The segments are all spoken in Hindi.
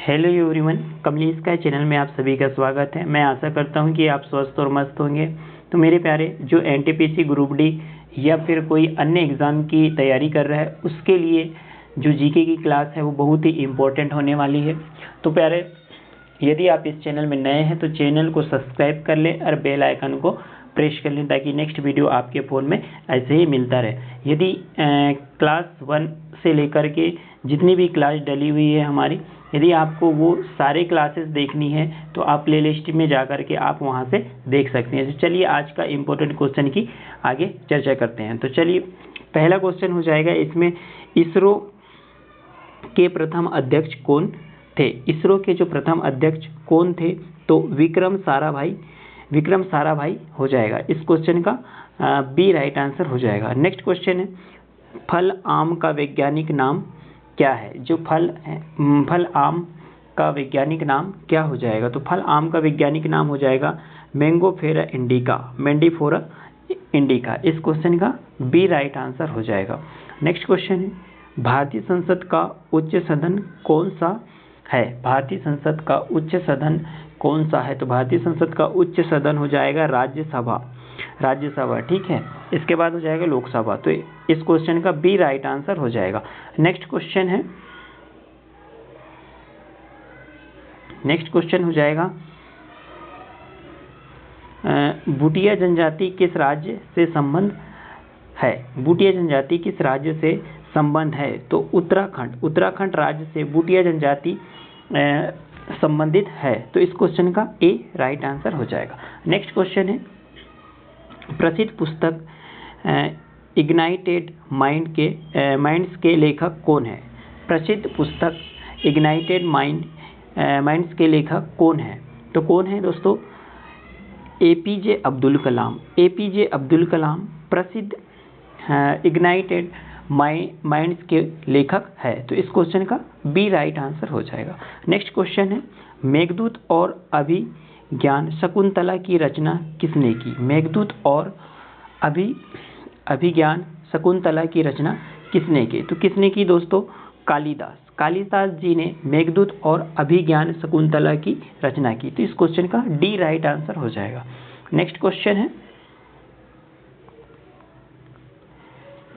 हेलो एवरीवन, कमलेश का चैनल में आप सभी का स्वागत है। मैं आशा करता हूं कि आप स्वस्थ और मस्त होंगे। तो मेरे प्यारे, जो एनटीपीसी ग्रुप डी या फिर कोई अन्य एग्ज़ाम की तैयारी कर रहा है, उसके लिए जो जीके की क्लास है वो बहुत ही इम्पोर्टेंट होने वाली है। तो प्यारे, यदि आप इस चैनल में नए हैं तो चैनल को सब्सक्राइब कर लें और बेल आइकन को प्रेस कर लें ताकि नेक्स्ट वीडियो आपके फ़ोन में ऐसे ही मिलता रहे। यदि क्लास 1 से लेकर के जितनी भी क्लास डली हुई है हमारी, यदि आपको वो सारे क्लासेस देखनी है तो आप प्लेलिस्ट में जा कर के आप वहाँ से देख सकते हैं। तो चलिए आज का इम्पोर्टेंट क्वेश्चन की आगे चर्चा करते हैं। तो चलिए, पहला क्वेश्चन हो जाएगा इसमें, इसरो के प्रथम अध्यक्ष कौन थे? इसरो के जो प्रथम अध्यक्ष कौन थे? तो विक्रम साराभाई हो जाएगा। इस क्वेश्चन का बी राइट आंसर हो जाएगा। नेक्स्ट क्वेश्चन है, फल आम का वैज्ञानिक नाम क्या है? जो फल आम का वैज्ञानिक नाम क्या हो जाएगा? तो फल आम का वैज्ञानिक नाम हो जाएगा मैंगोफेरा इंडिका। इस क्वेश्चन का बी राइट आंसर हो जाएगा। नेक्स्ट क्वेश्चन है, भारतीय संसद का उच्च सदन कौन सा है? भारतीय संसद का उच्च सदन कौन सा है? तो भारतीय संसद का उच्च सदन हो जाएगा राज्यसभा, ठीक है। इसके बाद हो जाएगा लोकसभा। तो इस क्वेश्चन का बी राइट आंसर हो जाएगा। नेक्स्ट क्वेश्चन हो जाएगा, भूटिया जनजाति किस राज्य से संबंध है? भूटिया जनजाति किस राज्य से संबंध है? तो उत्तराखंड राज्य से भूटिया जनजाति संबंधित है। तो इस क्वेश्चन का ए राइट आंसर हो जाएगा। नेक्स्ट क्वेश्चन है, प्रसिद्ध पुस्तक इग्नाइटेड माइंड्स के लेखक कौन है? प्रसिद्ध पुस्तक इग्नाइटेड माइंड्स के लेखक कौन है? तो कौन है दोस्तों? एपीजे अब्दुल कलाम प्रसिद्ध इग्नाइटेड माइंड्स के लेखक है। तो इस क्वेश्चन का बी राइट आंसर हो जाएगा। नेक्स्ट क्वेश्चन है, मेघदूत और अभिज्ञान शकुंतला की रचना किसने की? मेघदूत और अभिज्ञान शकुंतला की रचना किसने की? तो किसने की दोस्तों? कालिदास जी ने मेघदूत और अभिज्ञान शकुंतला की रचना की। तो इस क्वेश्चन का डी राइट आंसर हो जाएगा। नेक्स्ट क्वेश्चन है,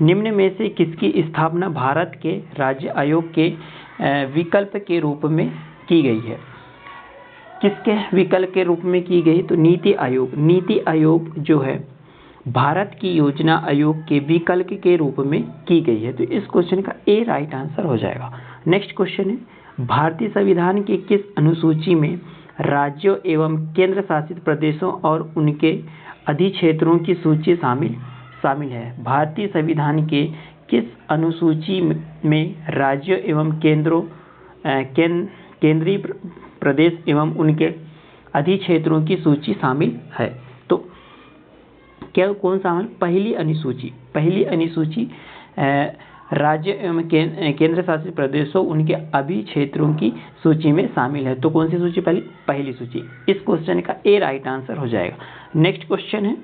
निम्न में से किसकी स्थापना भारत के राज्य आयोग के विकल्प के रूप में की गई है? किसके विकल्प के रूप में की गई? तो नीति आयोग जो है भारत की योजना आयोग के विकल्प के रूप में की गई है। तो इस क्वेश्चन का ए राइट आंसर हो जाएगा। नेक्स्ट क्वेश्चन है, भारतीय संविधान के किस अनुसूची में राज्यों एवं केंद्र शासित प्रदेशों और उनके अधिक्षेत्रों की सूची शामिल है? भारतीय संविधान के किस अनुसूची में राज्यों एवं केंद्रीय प्रदेश एवं उनके अधिक्षेत्रों की सूची शामिल है? तो क्या कौन शामिल? पहली अनुसूची राज्य एवं केंद्र शासित प्रदेशों उनके अधिक्षेत्रों की सूची में शामिल है। तो कौन सी सूची? पहली सूची। इस क्वेश्चन का ए राइट आंसर हो जाएगा। नेक्स्ट क्वेश्चन है,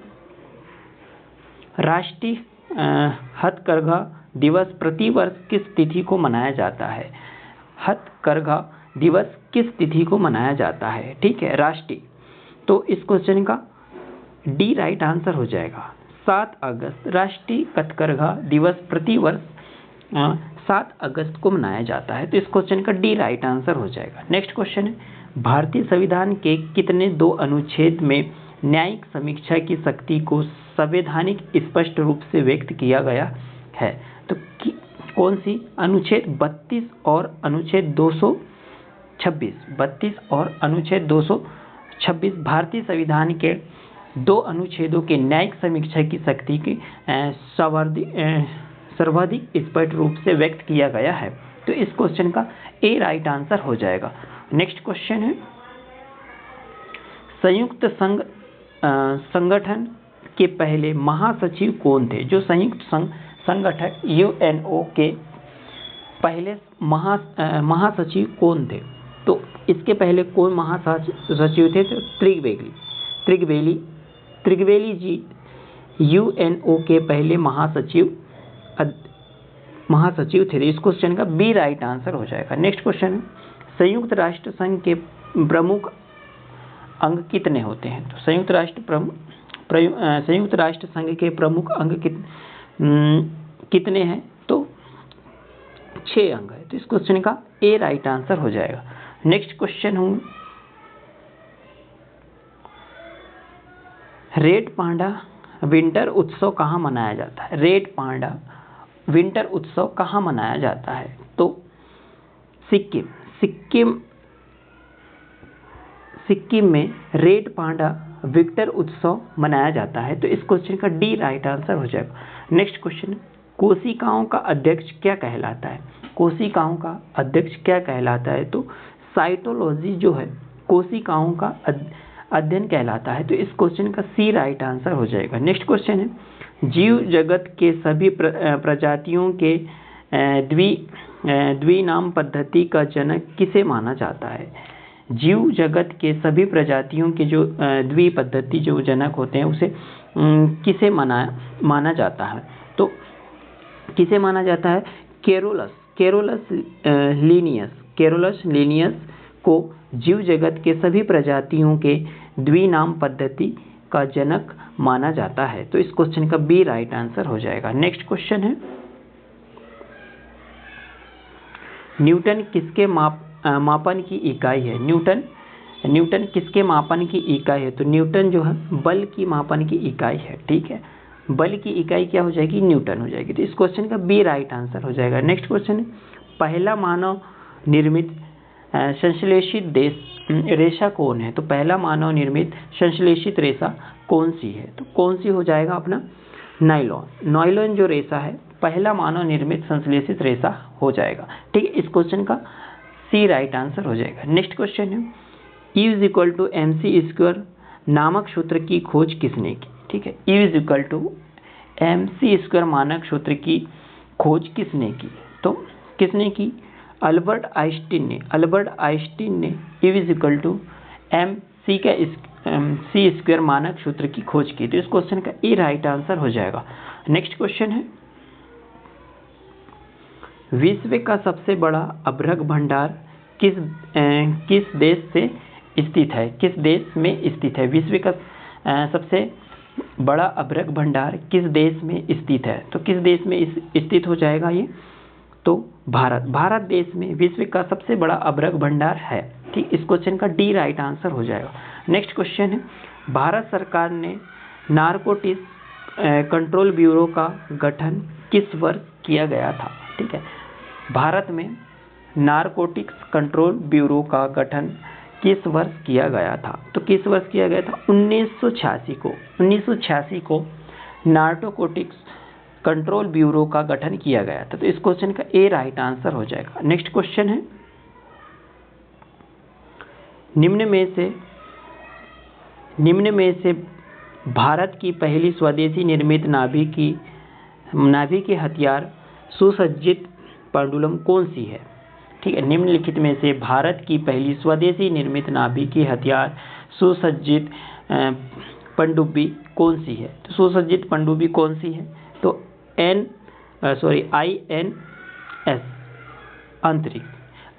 राष्ट्रीय हथकरघा दिवस प्रतिवर्ष किस तिथि को मनाया जाता है? हथकरघा दिवस किस तिथि को मनाया जाता है? ठीक है, राष्ट्रीय। तो इस क्वेश्चन का डी राइट आंसर हो जाएगा। 7 अगस्त। राष्ट्रीय हथकरघा दिवस प्रतिवर्ष 7 अगस्त को मनाया जाता है। तो इस क्वेश्चन का डी राइट आंसर हो जाएगा। नेक्स्ट क्वेश्चन है, भारतीय संविधान के कितने 2 अनुच्छेद में न्यायिक समीक्षा की शक्ति को संवैधानिक स्पष्ट रूप से व्यक्त किया गया है? तो कौन सी? अनुच्छेद 32 और अनुच्छेद 226। 32 और अनुच्छेद 226 भारतीय संविधान के 2 अनुच्छेदों के न्यायिक समीक्षा की शक्ति की सर्वाधिक स्पष्ट रूप से व्यक्त किया गया है। तो इस क्वेश्चन का ए राइट आंसर हो जाएगा। नेक्स्ट क्वेश्चन है, संयुक्त संगठन के पहले महासचिव कौन थे? जो संयुक्त संगठन यूएनओ के पहले महासचिव कौन थे? तो इसके पहले कौन महासचिव थे? तो त्रिगवेली जी यूएनओ के पहले महासचिव थे। इस क्वेश्चन का बी राइट आंसर हो जाएगा। नेक्स्ट क्वेश्चन, संयुक्त राष्ट्र संघ के प्रमुख अंग कितने होते हैं? तो संयुक्त राष्ट्र संघ के प्रमुख अंग कितने हैं? तो 6 अंग है। तो इस क्वेश्चन का ए राइट आंसर हो जाएगा। नेक्स्ट क्वेश्चन हूँ, रेड पांडा विंटर उत्सव कहाँ मनाया जाता है? रेड पांडा विंटर उत्सव कहाँ मनाया जाता है? तो सिक्किम में रेड पांडा विंटर उत्सव मनाया जाता है। तो इस क्वेश्चन का डी राइट आंसर हो जाएगा। नेक्स्ट क्वेश्चन, कोशिकाओं का अध्यक्ष क्या कहलाता है? कोशिकाओं का अध्यक्ष क्या कहलाता है? तो साइटोलॉजी जो है कोशिकाओं का अध्ययन कहलाता है। तो इस क्वेश्चन का सी राइट आंसर हो जाएगा। नेक्स्ट क्वेश्चन है, जीव जगत के सभी प्रजातियों के द्विनाम पद्धति का जनक किसे माना जाता है? जीव जगत के सभी प्रजातियों के जो द्वि पद्धति जो जनक होते हैं उसे किसे माना जाता है? तो किसे माना जाता है? केरोलस लीनियस को जीव जगत के सभी प्रजातियों के द्विनाम पद्धति का जनक माना जाता है। तो इस क्वेश्चन का बी राइट आंसर हो जाएगा। नेक्स्ट क्वेश्चन है, न्यूटन किसके मापन की इकाई है? न्यूटन किसके मापन की इकाई है? तो न्यूटन जो है बल की मापन की इकाई है। ठीक है, बल की इकाई क्या हो जाएगी? न्यूटन हो जाएगी। तो इस क्वेश्चन का बी राइट आंसर हो जाएगा। नेक्स्ट क्वेश्चन है, पहला मानव निर्मित संश्लेषित रेशा कौन है? तो पहला मानव निर्मित संश्लेषित रेशा कौन सी है? तो कौन सी हो जाएगा अपना? नायलॉन जो रेशा है पहला मानव निर्मित संश्लेषित रेशा हो जाएगा। ठीक है, इस क्वेश्चन का सी राइट आंसर हो जाएगा। नेक्स्ट क्वेश्चन है, E=mc² नामक सूत्र की खोज किसने की? ठीक है, E=mc² मानक सूत्र की खोज किसने की? तो किसने की? अल्बर्ट आइंस्टीन ने E=mc² मानक सूत्र की खोज की। तो इस क्वेश्चन का ए राइट आंसर हो जाएगा। नेक्स्ट क्वेश्चन है, विश्व का सबसे बड़ा अभ्रक भंडार किस देश से स्थित है? किस देश में स्थित है? विश्व का सबसे बड़ा अभ्रक भंडार किस देश में स्थित है? तो किस देश में स्थित हो जाएगा ये? तो भारत देश में विश्व का सबसे बड़ा अभ्रक भंडार है। ठीक, इस क्वेश्चन का डी राइट आंसर हो जाएगा। नेक्स्ट क्वेश्चन है, भारत सरकार ने नारकोटिक्स कंट्रोल ब्यूरो का गठन किस वर्ष किया गया था? ठीक है, भारत में नारकोटिक्स कंट्रोल ब्यूरो का गठन किस वर्ष किया गया था? तो किस वर्ष किया गया था? 1986 को नारकोटिक्स कंट्रोल ब्यूरो का गठन किया गया था। तो इस क्वेश्चन का ए राइट आंसर हो जाएगा। नेक्स्ट क्वेश्चन है, निम्न में से भारत की पहली स्वदेशी निर्मित नाभिकीय हथियार सुसज्जित पेंडुलम कौन सी है? ठीक है, निम्नलिखित में से भारत की पहली स्वदेशी निर्मित नाभिकीय हथियार सुसज्जित पनडुब्बी कौन सी है? तो सुसज्जित पनडुब्बी कौन सी है? तो INS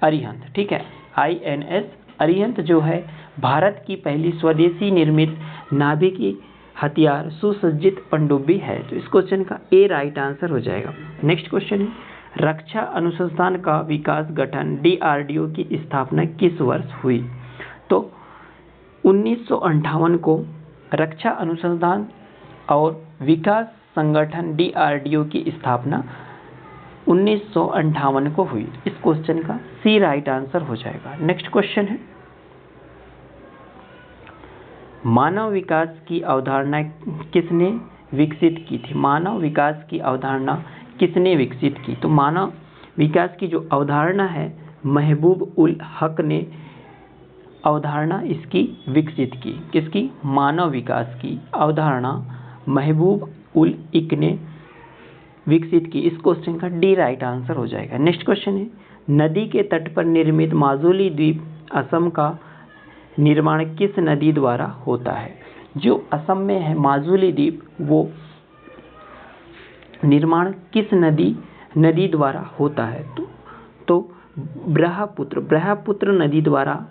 अरिहंत। ठीक है, INS अरिहंत जो है भारत की पहली स्वदेशी निर्मित नाभिकीय हथियार सुसज्जित पनडुब्बी है। तो इस क्वेश्चन का ए राइट आंसर हो जाएगा। नेक्स्ट क्वेश्चन है, रक्षा अनुसंधान का विकास गठन DRDO की स्थापना किस वर्ष हुई? तो 1958 को रक्षा अनुसंधान और विकास संगठन DRDO की स्थापना 1958 को हुई। इस क्वेश्चन का सी राइट आंसर हो जाएगा। नेक्स्ट क्वेश्चन है, मानव विकास की अवधारणा किसने विकसित की थी? मानव विकास की अवधारणा किसने विकसित की? तो मानव विकास की जो अवधारणा है महबूब उल हक ने अवधारणा इसकी विकसित की। किसकी? मानव विकास की अवधारणा महबूब उल हक ने विकसित की। इस क्वेश्चन का डी राइट आंसर हो जाएगा। नेक्स्ट क्वेश्चन है, नदी के तट पर निर्मित माजुली द्वीप असम का निर्माण किस नदी द्वारा होता है? जो असम में है माजुली द्वीप, वो निर्माण किस नदी द्वारा होता है? तो ब्रह्मपुत्र नदी द्वारा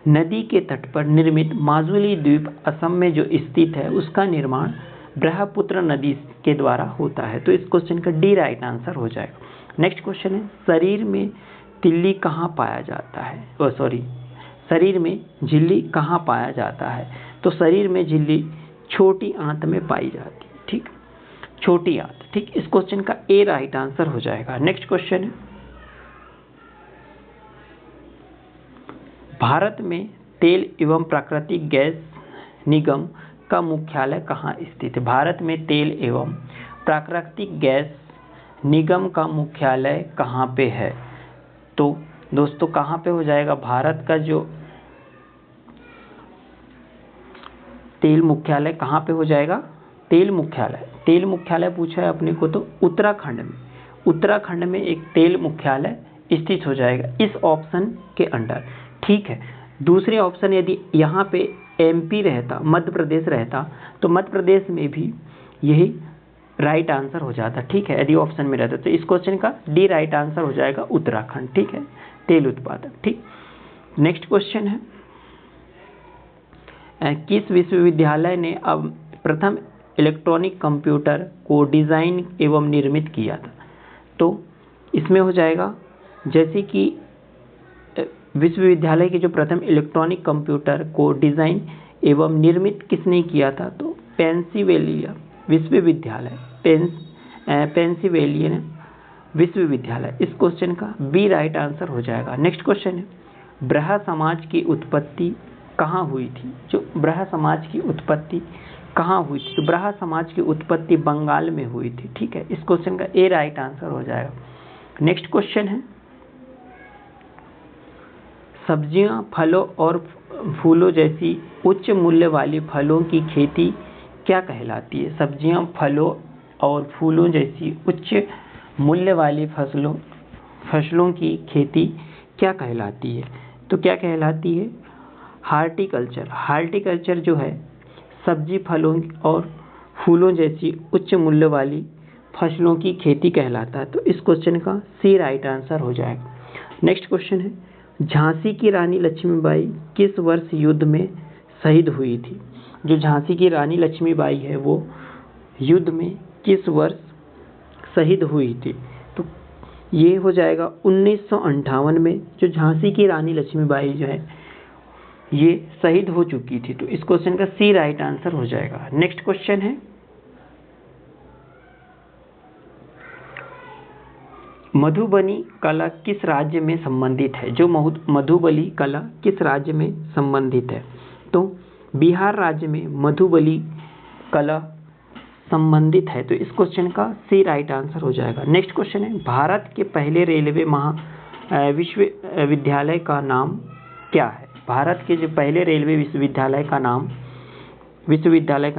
नदी के तट पर निर्मित माजुली द्वीप असम में जो स्थित है उसका निर्माण ब्रह्मपुत्र नदी के द्वारा होता है। तो इस क्वेश्चन का डी राइट आंसर हो जाएगा। नेक्स्ट क्वेश्चन है, शरीर में तिल्ली कहाँ पाया जाता है, शरीर में झिल्ली कहाँ पाया जाता है? तो शरीर में झिल्ली छोटी आंत में पाई जाती है, ठीक, छोटी आंत, ठीक। इस क्वेश्चन का ए राइट आंसर हो जाएगा। नेक्स्ट क्वेश्चन है, भारत में तेल एवं प्राकृतिक गैस निगम का मुख्यालय कहाँ स्थित है? भारत में तेल एवं प्राकृतिक गैस निगम का मुख्यालय कहाँ पे है? तो दोस्तों कहाँ पे हो जाएगा? भारत का जो तेल मुख्यालय कहाँ पे हो जाएगा? तेल मुख्यालय पूछा है अपने को, तो उत्तराखंड में एक तेल मुख्यालय स्थित हो जाएगा इस ऑप्शन के अंडर, ठीक है। दूसरे ऑप्शन यदि यहाँ पे एमपी रहता, मध्य प्रदेश रहता, तो मध्य प्रदेश में भी यही राइट आंसर हो जाता, ठीक है, यदि ऑप्शन में रहता। तो इस क्वेश्चन का डी राइट आंसर हो जाएगा उत्तराखंड, ठीक है, तेल उत्पादक, ठीक। नेक्स्ट क्वेश्चन है, किस विश्वविद्यालय ने अब प्रथम इलेक्ट्रॉनिक कंप्यूटर को डिज़ाइन एवं निर्मित किया था? तो इसमें हो जाएगा, जैसे कि विश्वविद्यालय के जो प्रथम इलेक्ट्रॉनिक कंप्यूटर को डिज़ाइन एवं निर्मित किसने किया था? तो पेंसिल्वेनिया विश्वविद्यालय, पेंसिल्वेनिया विश्वविद्यालय। इस क्वेश्चन का बी राइट आंसर हो जाएगा। नेक्स्ट क्वेश्चन है, ब्रह्म समाज की उत्पत्ति कहाँ हुई थी? जो ब्रह्म समाज की उत्पत्ति कहाँ हुई थी? तो ब्रह्म समाज की उत्पत्ति बंगाल में हुई थी, ठीक है। इस क्वेश्चन का ए राइट आंसर हो जाएगा। नेक्स्ट क्वेश्चन है, सब्जियां, फलों और फूलों जैसी उच्च मूल्य वाली फलों की खेती क्या कहलाती है? सब्जियां, फलों और फूलों जैसी उच्च मूल्य वाली फसलों की खेती क्या कहलाती है? तो क्या कहलाती है? हार्टिकल्चर जो है सब्जी, फलों और फूलों जैसी उच्च मूल्य वाली फसलों की खेती कहलाता है। तो इस क्वेश्चन का सी राइट आंसर हो जाएगा। नेक्स्ट क्वेश्चन है, झांसी की रानी लक्ष्मीबाई किस वर्ष युद्ध में शहीद हुई थी? जो झांसी की रानी लक्ष्मीबाई है वो युद्ध में किस वर्ष शहीद हुई थी? तो ये हो जाएगा 1958 में। जो झांसी की रानी लक्ष्मीबाई जो है ये शहीद हो चुकी थी। तो इस क्वेश्चन का सी राइट आंसर हो जाएगा। नेक्स्ट क्वेश्चन है, मधुबनी कला किस राज्य में संबंधित है? जो मधुबनी कला किस राज्य में संबंधित है? तो बिहार राज्य में मधुबनी कला संबंधित है। तो इस क्वेश्चन का सी राइट आंसर हो जाएगा। नेक्स्ट क्वेश्चन है, भारत के पहले रेलवे विश्वविद्यालय का नाम क्या है? भारत के जो पहले रेलवे विश्वविद्यालय का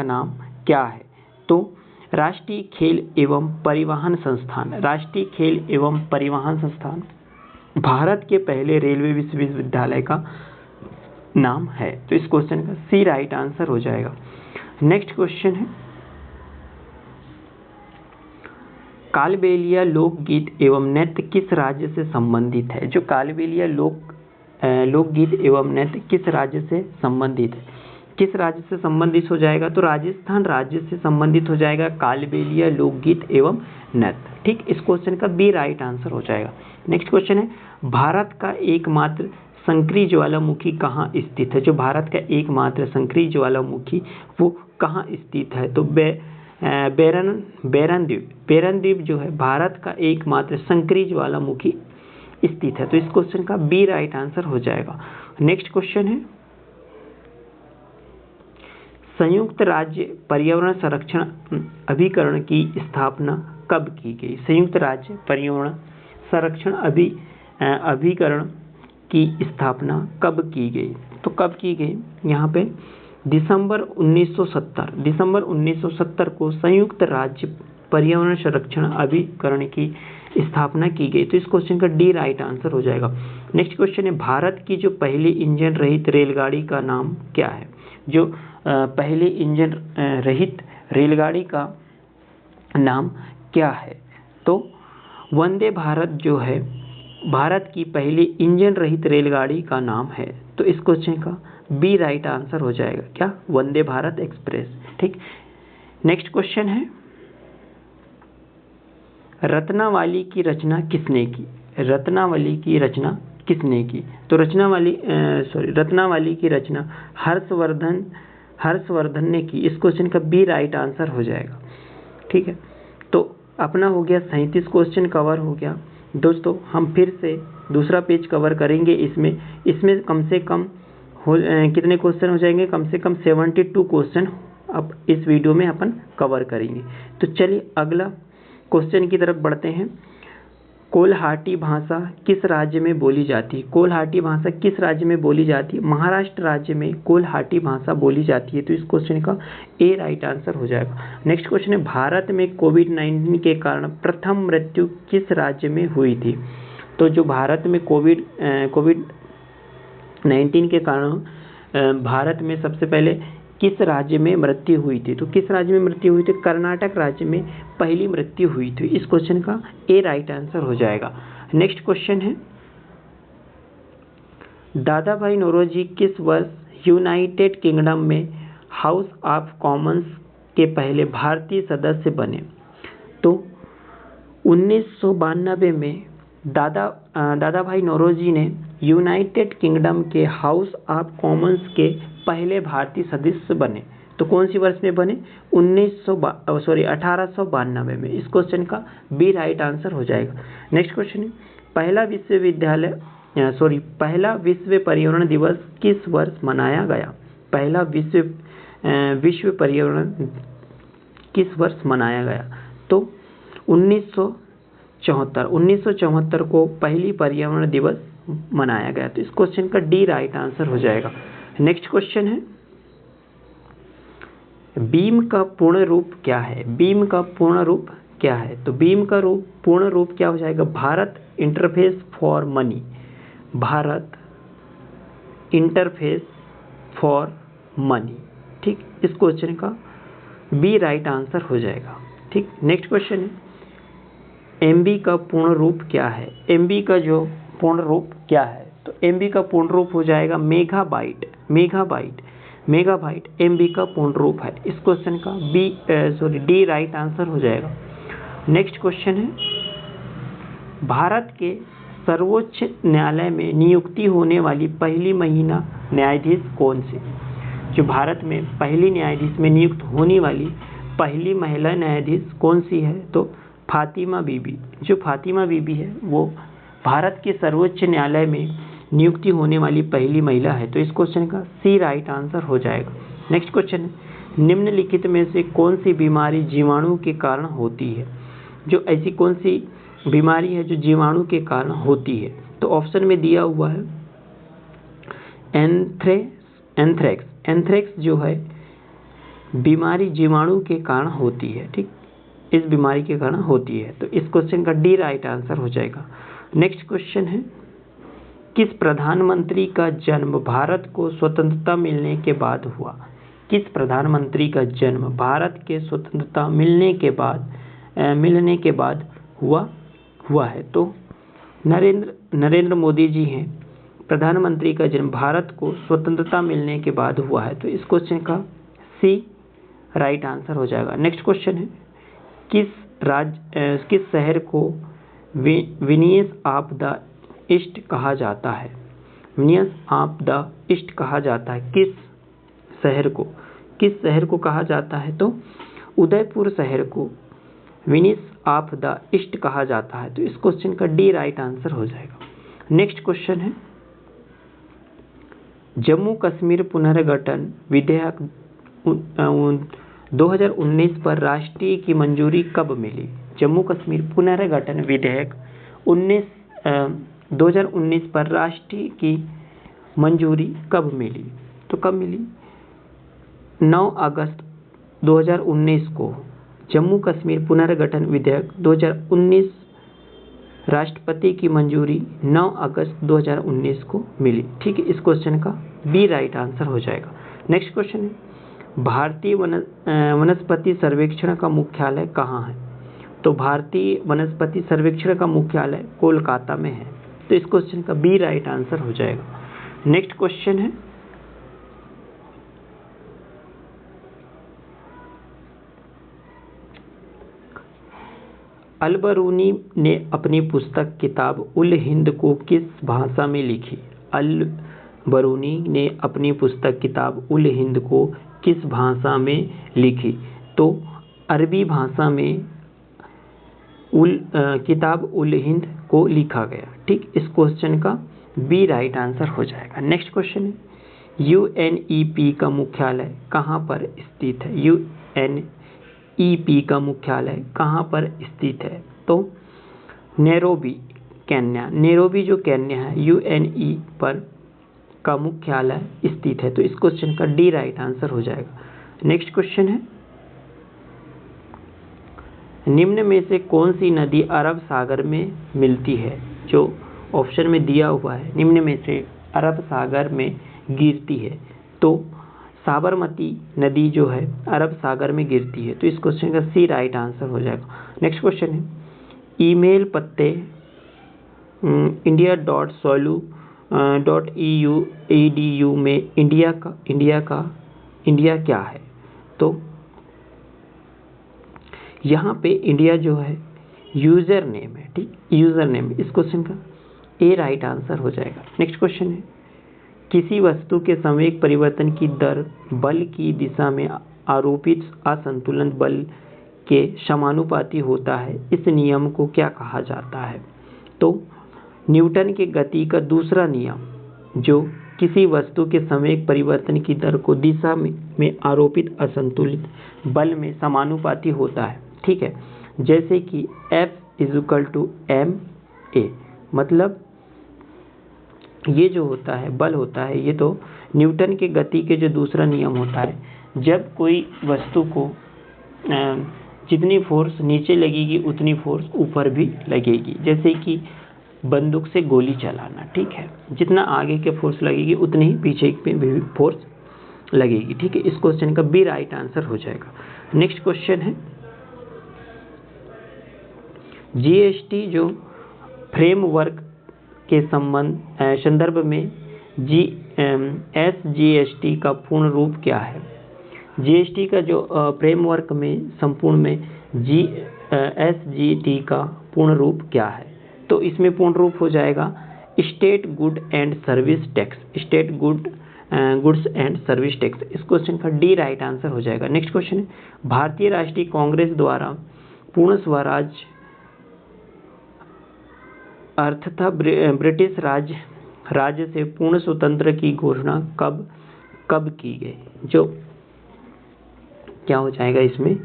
नाम क्या है? तो राष्ट्रीय खेल एवं परिवहन संस्थान भारत के पहले रेलवे विश्वविद्यालय का नाम है। तो इस क्वेश्चन का सी राइट आंसर हो जाएगा। नेक्स्ट क्वेश्चन है, कालबेलिया लोकगीत एवं नृत्य किस राज्य से संबंधित है? जो कालबेलिया लोकगीत एवं नृत्य किस राज्य से संबंधित है? किस राज्य से संबंधित हो जाएगा? तो राजस्थान राज्य से संबंधित हो जाएगा कालबेलिया लोकगीत एवं नृत्य, ठीक। इस क्वेश्चन का बी राइट आंसर हो जाएगा। नेक्स्ट क्वेश्चन है, भारत का एकमात्र संक्रीय ज्वालामुखी कहाँ स्थित है? जो भारत का एकमात्र संक्रीय ज्वालामुखी वो कहाँ स्थित है? तो बेरन द्वीप जो है भारत का एकमात्र संक्रीय ज्वालामुखी स्थित है। तो इस क्वेश्चन का बी राइट आंसर हो जाएगा। नेक्स्ट क्वेश्चन है, संयुक्त राज्य पर्यावरण संरक्षण अभिकरण की स्थापना कब की गई? संयुक्त राज्य पर्यावरण संरक्षण अभिकरण की स्थापना कब की गई? तो कब की गई? यहाँ पे दिसंबर 1970 को संयुक्त राज्य पर्यावरण संरक्षण अभिकरण की स्थापना की गई। तो इस क्वेश्चन का डी राइट आंसर हो जाएगा। नेक्स्ट क्वेश्चन है, भारत की जो पहली इंजन रहित रेलगाड़ी का नाम क्या है? जो पहले इंजन रहित रेलगाड़ी का नाम क्या है? तो वंदे भारत जो है भारत की पहली इंजन रहित रेलगाड़ी का नाम है? तो इस क्वेश्चन का बी राइट आंसर हो जाएगा, क्या? वंदे भारत एक्सप्रेस। ठीक, नेक्स्ट क्वेश्चन है, रत्नावली की रचना किसने की? रत्नावली की रचना किसने की? तो रत्नावली की रचना हर्षवर्धन ने की। इस क्वेश्चन का बी राइट आंसर हो जाएगा। ठीक है, तो अपना हो गया 37 क्वेश्चन कवर हो गया। दोस्तों हम फिर से दूसरा पेज कवर करेंगे। इसमें कम से कम कितने क्वेश्चन हो जाएंगे? कम से कम 72 क्वेश्चन अब इस वीडियो में अपन कवर करेंगे। तो चलिए अगला क्वेश्चन की तरफ बढ़ते हैं। कोल्हाटी भाषा किस राज्य में बोली जाती है? कोल्हाटी भाषा किस राज्य में बोली जाती है? महाराष्ट्र राज्य में कोल्हाटी भाषा बोली जाती है। तो इस क्वेश्चन का ए राइट आंसर हो जाएगा। नेक्स्ट क्वेश्चन है, भारत में कोविड-19 के कारण प्रथम मृत्यु किस राज्य में हुई थी? तो जो भारत में कोविड-19 के कारण भारत में सबसे पहले किस राज्य में मृत्यु हुई थी? तो किस राज्य में मृत्यु हुई थी? कर्नाटक राज्य में पहली मृत्यु हुई थी। इस क्वेश्चन का ए राइट आंसर हो जाएगा। नेक्स्ट क्वेश्चन है, दादा भाई नौरोजी किस वर्ष यूनाइटेड किंगडम में हाउस ऑफ कॉमन्स के पहले भारतीय सदस्य बने? तो 1992 में दादा भाई नौरोजी ने यूनाइटेड किंगडम के हाउस ऑफ कॉमन्स के पहले भारतीय सदस्य बने। तो कौन सी वर्ष में बने? 1892 में। इस क्वेश्चन का बी राइट आंसर हो जाएगा। नेक्स्ट क्वेश्चन है, पहला विश्व पर्यावरण दिवस किस वर्ष मनाया गया? पहला विश्व पर्यावरण किस वर्ष मनाया गया? तो 1974 को पहली पर्यावरण दिवस मनाया गया। तो इस क्वेश्चन का डी राइट आंसर हो जाएगा। नेक्स्ट क्वेश्चन है, बीम का पूर्ण रूप क्या है? बीम का पूर्ण रूप क्या है? तो बीम का पूर्ण रूप क्या हो जाएगा? Bharat interface for money. Bharat interface for money. ठीक, इस क्वेश्चन का बी राइट आंसर हो जाएगा। ठीक, नेक्स्ट क्वेश्चन है, एमबी का पूर्ण रूप क्या है? एमबी का जो पूर्ण रूप क्या है? तो एमबी का पूर्ण रूप हो जाएगा मेगाबाइट एमबी का पूर्ण रूप है। इस क्वेश्चन का डी राइट आंसर हो जाएगा। नेक्स्ट क्वेश्चन है, भारत के सर्वोच्च न्यायालय में नियुक्ति होने वाली पहली महिला न्यायाधीश कौन सी? जो भारत में पहली न्यायाधीश में नियुक्त होने वाली पहली महिला न्यायाधीश कौन सी है? तो फातिमा बीबी। जो फातिमा बीबी है वो भारत के सर्वोच्च न्यायालय में नियुक्ति होने वाली पहली महिला है। तो इस क्वेश्चन का सी राइट आंसर हो जाएगा। नेक्स्ट क्वेश्चन है, निम्नलिखित में से कौन सी बीमारी जीवाणु के कारण होती है? जो ऐसी कौन सी बीमारी है जो जीवाणु के कारण होती है? तो ऑप्शन में दिया हुआ है एंथ्रेक्स जो है बीमारी जीवाणु के कारण होती है। ठीक, इस बीमारी के कारण होती है। तो इस क्वेश्चन का डी राइट आंसर हो जाएगा। नेक्स्ट क्वेश्चन है, किस प्रधानमंत्री का जन्म भारत को स्वतंत्रता मिलने के बाद हुआ? किस प्रधानमंत्री का जन्म भारत के स्वतंत्रता मिलने के बाद हुआ है? तो नरेंद्र मोदी जी हैं। प्रधानमंत्री का जन्म भारत को स्वतंत्रता मिलने के बाद हुआ है। तो इस क्वेश्चन का सी राइट आंसर हो जाएगा। नेक्स्ट क्वेश्चन है, किस शहर को विनियस ऑफ द ईस्ट कहा जाता है? विनियस ऑफ द ईस्ट कहा जाता है किस शहर को कहा जाता है? तो उदयपुर शहर को विनियस ऑफ द ईस्ट कहा जाता है। तो इस क्वेश्चन का डी राइट आंसर हो जाएगा। नेक्स्ट क्वेश्चन है, जम्मू कश्मीर पुनर्गठन विधेयक 2019 पर राष्ट्रपति की मंजूरी कब मिली? जम्मू कश्मीर पुनर्गठन विधेयक 2019 पर राष्ट्रपति की मंजूरी कब मिली? तो कब मिली? 9 अगस्त 2019 को जम्मू कश्मीर पुनर्गठन विधेयक 2019 राष्ट्रपति की मंजूरी 9 अगस्त 2019 को मिली। ठीक है, इस क्वेश्चन का बी राइट आंसर हो जाएगा। नेक्स्ट क्वेश्चन है, भारतीय वनस्पति सर्वेक्षण का मुख्यालय कहाँ है? तो भारतीय वनस्पति सर्वेक्षण का मुख्यालय कोलकाता में है। तो इस क्वेश्चन का बी राइट आंसर हो जाएगा। नेक्स्ट क्वेश्चन है, अल-बरूनी ने अपनी पुस्तक किताब उल हिंद को किस भाषा में लिखी? अल-बरूनी ने अपनी पुस्तक किताब उल हिंद को किस भाषा में लिखी? तो अरबी भाषा में किताब उल हिंद को लिखा गया। ठीक, इस क्वेश्चन का बी राइट आंसर हो जाएगा। नेक्स्ट क्वेश्चन है, यूएनईपी का मुख्यालय कहाँ पर स्थित है? यूएनईपी का मुख्यालय कहाँ पर स्थित है? तो नैरोबी, केन्या। नैरोबी जो केन्या है, यूएनई पर का मुख्यालय स्थित है। तो इस क्वेश्चन का डी राइट आंसर हो जाएगा। नेक्स्ट क्वेश्चन है, निम्न में से कौन सी नदी अरब सागर में मिलती है? जो ऑप्शन में दिया हुआ है, निम्न में से अरब सागर में गिरती है, तो साबरमती नदी जो है अरब सागर में गिरती है। तो इस क्वेश्चन का सी राइट आंसर हो जाएगा। नेक्स्ट क्वेश्चन है, ईमेल पते india.solu.edu में इंडिया क्या है? तो यहाँ पे इंडिया जो है यूजर नेम है। ठीक, यूजर नेम, इस क्वेश्चन का ए राइट आंसर हो जाएगा। नेक्स्ट क्वेश्चन है, किसी वस्तु के संवेग परिवर्तन की दर बल की दिशा में आरोपित असंतुलन बल के समानुपाती होता है। इस नियम को क्या कहा जाता है? तो न्यूटन के गति का दूसरा नियम, जो किसी वस्तु के संवेग परिवर्तन की दर को दिशा में आरोपित असंतुलित बल में समानुपाती होता है। ठीक है, जैसे कि F = ma, मतलब ये जो होता है बल होता है, ये तो न्यूटन के गति के जो दूसरा नियम होता है, जब कोई वस्तु को जितनी फोर्स नीचे लगेगी उतनी फोर्स ऊपर भी लगेगी। जैसे कि बंदूक से गोली चलाना, ठीक है, जितना आगे के फोर्स लगेगी उतनी ही पीछे पे भी फोर्स लगेगी। ठीक है, इस क्वेश्चन का बी राइट आंसर हो जाएगा। नेक्स्ट क्वेश्चन है, जीएसटी जो फ्रेमवर्क के संदर्भ में एसजीएसटी का पूर्ण रूप क्या है? जीएसटी का जो फ्रेमवर्क में संपूर्ण में एसजीटी का पूर्ण रूप क्या है? तो इसमें पूर्ण रूप हो जाएगा state good and service tax, state goods and service tax. इस क्वेश्चन का डी राइट आंसर हो जाएगा। नेक्स्ट क्वेश्चन है, भारतीय राष्ट्रीय कांग्रेस द्वारा पूर्ण स्वराज अर्थात ब्रिटिश राज्य से पूर्ण स्वतंत्र की घोषणा कब की गई? जो क्या हो जाएगा इसमें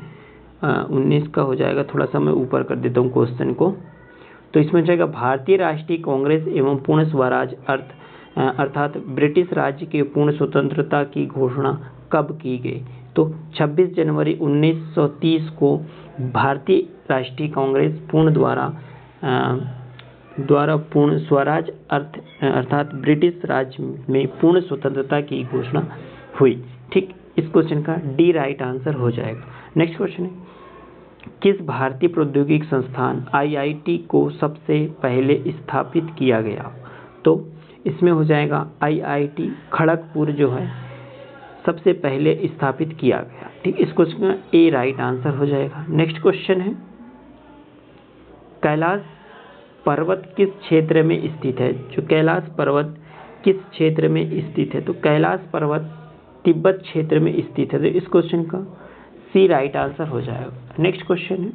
19 का हो जाएगा। थोड़ा सा मैं ऊपर कर देता हूँ क्वेश्चन को। तो इसमें हो जाएगा भारतीय राष्ट्रीय कांग्रेस एवं पूर्ण स्वराज अर्थात ब्रिटिश राज्य के पूर्ण स्वतंत्रता की घोषणा कब की गई? तो 26 जनवरी 1930 को भारतीय राष्ट्रीय कांग्रेस द्वारा पूर्ण स्वराज अर्थात ब्रिटिश राज्य में पूर्ण स्वतंत्रता की घोषणा हुई। ठीक, इस क्वेश्चन का डी राइट आंसर हो जाएगा। नेक्स्ट क्वेश्चन है, किस भारतीय प्रौद्योगिकी संस्थान आईआईटी को सबसे पहले स्थापित किया गया? तो इसमें हो जाएगा आईआईटी खड़गपुर जो है सबसे पहले स्थापित किया गया। ठीक, इस क्वेश्चन का ए राइट आंसर हो जाएगा। नेक्स्ट क्वेश्चन है, कैलाश पर्वत किस क्षेत्र में स्थित है? जो कैलाश पर्वत किस क्षेत्र में स्थित है? तो कैलाश पर्वत तिब्बत क्षेत्र में स्थित है। तो इस क्वेश्चन का सी राइट आंसर हो जाएगा। नेक्स्ट क्वेश्चन है,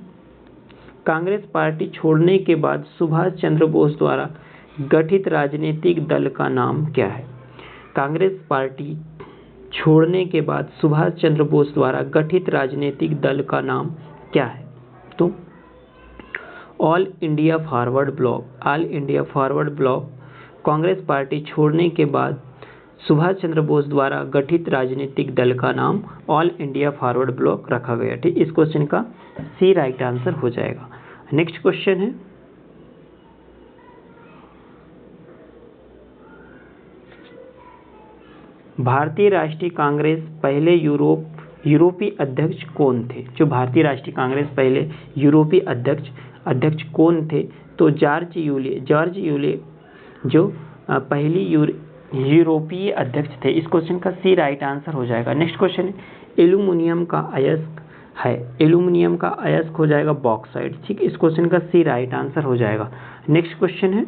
कांग्रेस पार्टी छोड़ने के बाद सुभाष चंद्र बोस द्वारा गठित राजनीतिक दल का नाम क्या है? कांग्रेस पार्टी छोड़ने के बाद सुभाष चंद्र बोस द्वारा गठित राजनीतिक दल का नाम क्या है? तो all India forward block. Congress party छोड़ने के बाद सुभाष चंद्र बोस द्वारा गठित राजनीतिक दल का नाम ऑल इंडिया फॉरवर्ड ब्लॉक रखा गया। ठीक, इस क्वेश्चन का सी राइट आंसर हो जाएगा। नेक्स्ट क्वेश्चन है, भारतीय राष्ट्रीय कांग्रेस पहले यूरोपीय अध्यक्ष कौन थे? जो भारतीय राष्ट्रीय कांग्रेस पहले यूरोपीय अध्यक्ष कौन थे? तो जॉर्ज यूले जो पहली यूरोपीय अध्यक्ष थे। इस क्वेश्चन का सी राइट आंसर हो जाएगा। नेक्स्ट क्वेश्चन है, एल्यूमिनियम का अयस्क है, एल्यूमिनियम का अयस्क हो जाएगा बॉक्साइट। ठीक, इस क्वेश्चन का सी राइट आंसर हो जाएगा। नेक्स्ट क्वेश्चन है,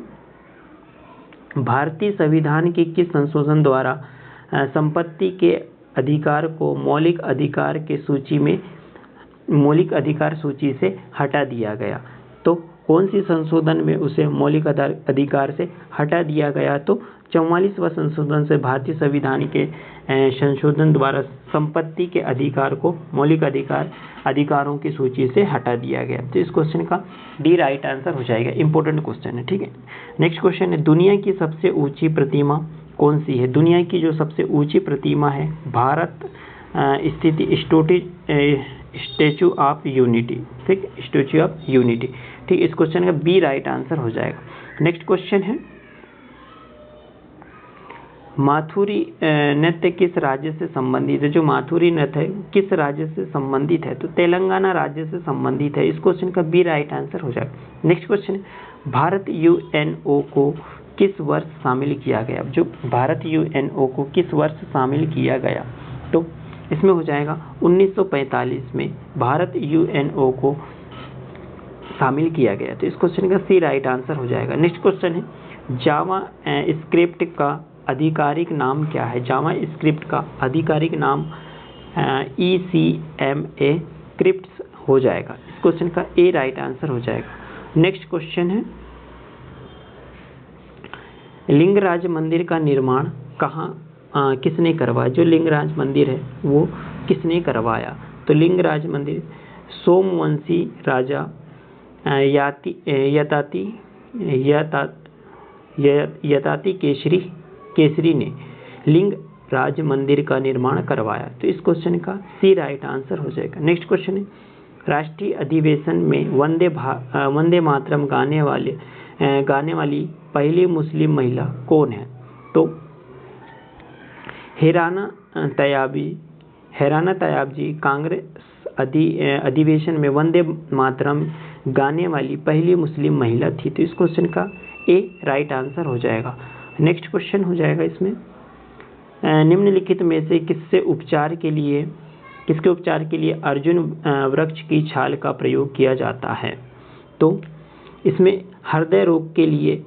भारतीय संविधान के किस संशोधन द्वारा संपत्ति के अधिकार को मौलिक अधिकार सूची से हटा दिया गया? तो कौन सी संशोधन में उसे मौलिक अधिकार से हटा दिया गया? तो 44वां संशोधन से भारतीय संविधान के संशोधन द्वारा संपत्ति के अधिकार को मौलिक अधिकारों की सूची से हटा दिया गया। तो इस क्वेश्चन का डी राइट आंसर हो जाएगा। इंपॉर्टेंट क्वेश्चन है। ठीक है, नेक्स्ट क्वेश्चन है, दुनिया की सबसे ऊंची प्रतिमा कौन सी है? दुनिया की जो सबसे ऊंची प्रतिमा है, भारत स्थित स्टैचू ऑफ यूनिटी। ठीक, स्टैचू ऑफ यूनिटी। ठीक, इस क्वेश्चन का बी राइट आंसर हो जाएगा। नेक्स्ट क्वेश्चन है, माथुरी नृत्य किस राज्य से संबंधित है? जो माथुरी नृत्य है किस राज्य से संबंधित है? तो तेलंगाना राज्य से संबंधित है। इस क्वेश्चन का बी राइट आंसर हो जाएगा। नेक्स्ट क्वेश्चन है, भारत यूएनओ को किस वर्ष शामिल किया गया? जो भारत यूएनओ को किस वर्ष शामिल किया गया? तो इसमें हो जाएगा 1945 में भारत यूएनओ को शामिल किया गया। तो इस क्वेश्चन का सी राइट आंसर हो जाएगा। नेक्स्ट क्वेश्चन है, जावा स्क्रिप्ट का आधिकारिक नाम क्या है? जावा स्क्रिप्ट का आधिकारिक नाम ECMA स्क्रिप्ट्स हो जाएगा। इस क्वेश्चन का ए राइट आंसर हो जाएगा। नेक्स्ट क्वेश्चन है, लिंगराज मंदिर का निर्माण किसने करवाया? जो लिंगराज मंदिर है वो किसने करवाया? तो लिंगराज मंदिर सोमवंशी राजा यताति केसरी ने लिंगराज मंदिर का निर्माण करवाया। तो इस क्वेश्चन का सी राइट आंसर हो जाएगा। नेक्स्ट क्वेश्चन है, राष्ट्रीय अधिवेशन में वंदे मातरम गाने वाली पहली मुस्लिम महिला कौन है? तो हेराना तैयब जी कांग्रेस अधिवेशन में वंदे मातरम गाने वाली पहली मुस्लिम महिला थी। तो इस क्वेश्चन का ए राइट आंसर हो जाएगा। नेक्स्ट क्वेश्चन हो जाएगा इसमें, निम्नलिखित में से किसके उपचार के लिए अर्जुन वृक्ष की छाल का प्रयोग किया जाता है? तो इसमें हृदय रोग के लिए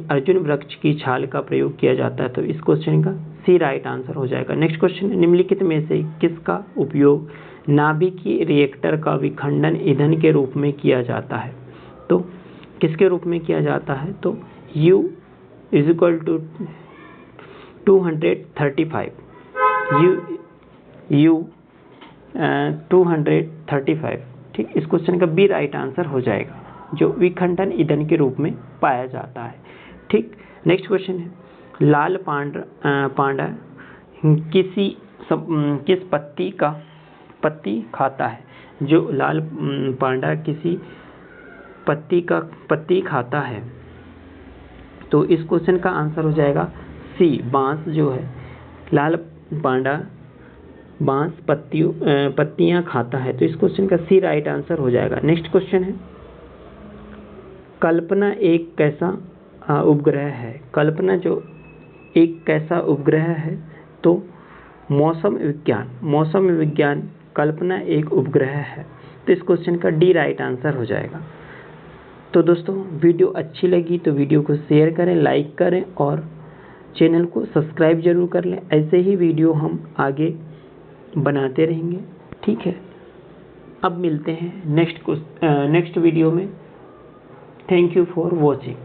अर्जुन वृक्ष की छाल का प्रयोग किया जाता है। तो इस क्वेश्चन का सी राइट आंसर हो जाएगा। नेक्स्ट क्वेश्चन, निम्नलिखित में से किसका उपयोग नाभिकीय रिएक्टर का विखंडन ईंधन के रूप में किया जाता है? तो किसके रूप में किया जाता है? तो U = 235 235। ठीक, इस क्वेश्चन का बी राइट आंसर हो जाएगा, जो विखंडन ईंधन के रूप में पाया जाता है। ठीक, नेक्स्ट क्वेश्चन है, लाल पांडा किस पत्ती खाता है? जो लाल पांडा किसी पत्ती खाता है। तो इस क्वेश्चन का आंसर हो जाएगा सी, बांस। जो है लाल पांडा बांस पत्तियां खाता है। तो इस क्वेश्चन का सी राइट आंसर हो जाएगा। नेक्स्ट क्वेश्चन है, कल्पना एक कैसा उपग्रह है? कल्पना जो एक कैसा उपग्रह है? तो मौसम विज्ञान कल्पना एक उपग्रह है। तो इस क्वेश्चन का डी राइट आंसर हो जाएगा। तो दोस्तों, वीडियो अच्छी लगी तो वीडियो को शेयर करें, लाइक करें और चैनल को सब्सक्राइब जरूर कर लें। ऐसे ही वीडियो हम आगे बनाते रहेंगे। ठीक है, अब मिलते हैं नेक्स्ट वीडियो में। Thank you for watching.